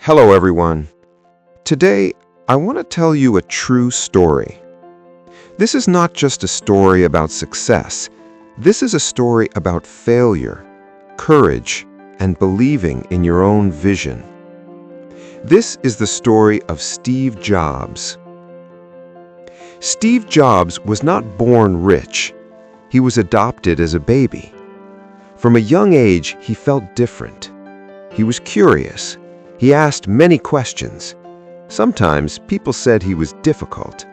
Hello, everyone. Today, I want to tell you a true story. This is not just a story about success. This is a story about failure, courage, and believing in your own vision. This is the story of Steve Jobs. Steve Jobs was not born rich. He was adopted as a baby. From a young age, he felt different. He was curious. He asked many questions. Sometimes people said he was difficult.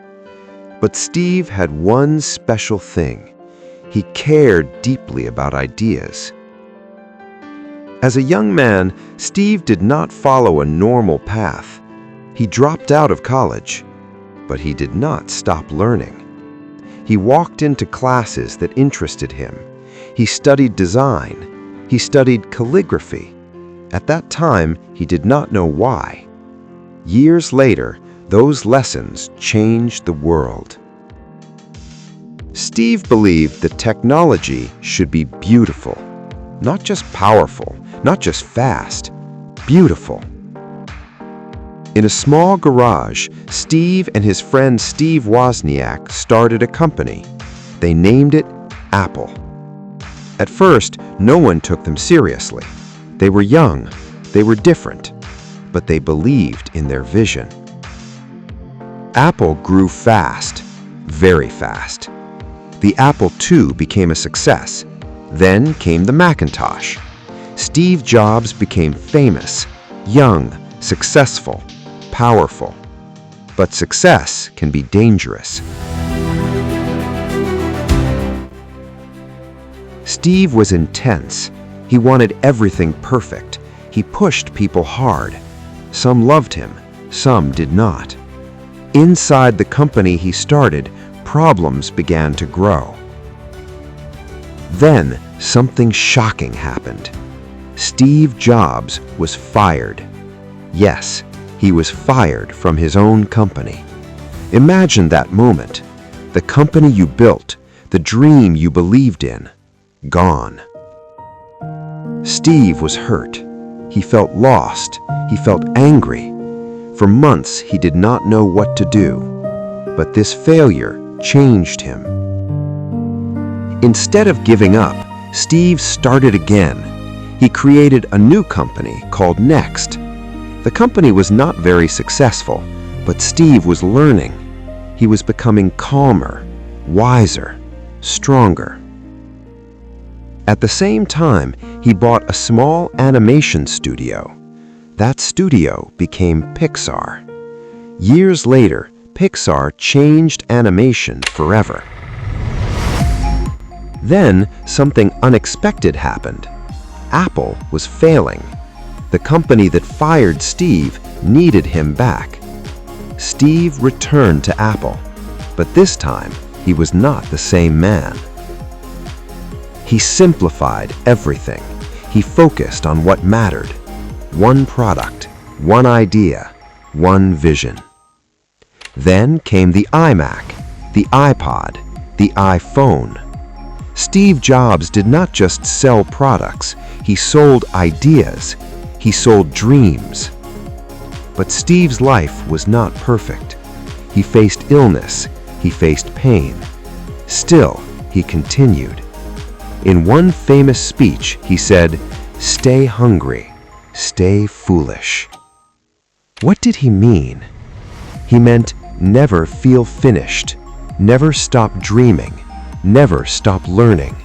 But Steve had one special thing. He cared deeply about ideas. As a young man, Steve did not follow a normal path. He dropped out of college, but he did not stop learning. He walked into classes that interested him. He studied design. He studied calligraphy. At that time, he did not know why. Years later, those lessons changed the world. Steve believed that technology should be beautiful, not just powerful, not just fast, beautiful. In a small garage, Steve and his friend Steve Wozniak started a company. They named it Apple. At first, no one took them seriously. They were young, they were different, but they believed in their vision. Apple grew fast, very fast. The Apple II became a success. Then came the Macintosh. Steve Jobs became famous, young, successful, powerful. But success can be dangerous. Steve was intense. He wanted everything perfect. He pushed people hard. Some loved him, some did not. Inside the company he started, problems began to grow. Then something shocking happened. Steve Jobs was fired. Yes, he was fired from his own company. Imagine that moment. The company you built, the dream you believed in, gone. Steve was hurt. He felt lost. He felt angry. For months, he did not know what to do. But this failure changed him. Instead of giving up, Steve started again. He created a new company called Next. The company was not very successful, but Steve was learning. He was becoming calmer, wiser, stronger. At the same time, he bought a small animation studio. That studio became Pixar. Years later, Pixar changed animation forever. Then, something unexpected happened. Apple was failing. The company that fired Steve needed him back. Steve returned to Apple, but this time, he was not the same man. He simplified everything. He focused on what mattered. One product, one idea, one vision. Then came the iMac, the iPod, the iPhone. Steve Jobs did not just sell products. He sold ideas. He sold dreams. But Steve's life was not perfect. He faced illness. He faced pain. Still, he continued. In one famous speech, he said, "Stay hungry, stay foolish." What did he mean? He meant never feel finished, never stop dreaming, never stop learning.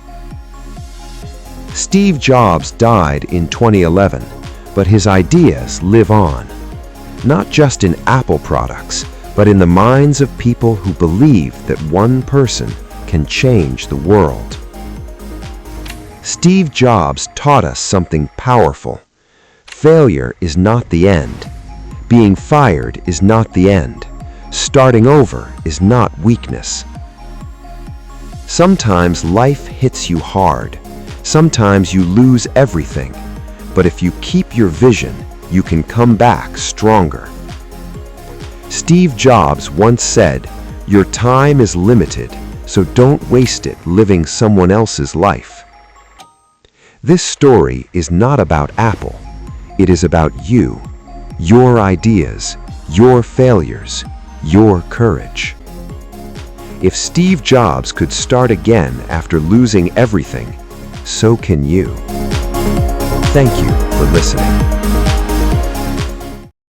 Steve Jobs died in 2011, but his ideas live on. Not just in Apple products, but in the minds of people who believe that one person can change the world. Steve Jobs taught us something powerful. Failure is not the end. Being fired is not the end. Starting over is not weakness. Sometimes life hits you hard. Sometimes you lose everything. But if you keep your vision, you can come back stronger. Steve Jobs once said, "Your time is limited, so don't waste it living someone else's life." This story is not about Apple. It is about you. your ideas, your failures, your courage. If Steve Jobs could start again after losing everything, so can you. Thank you for listening.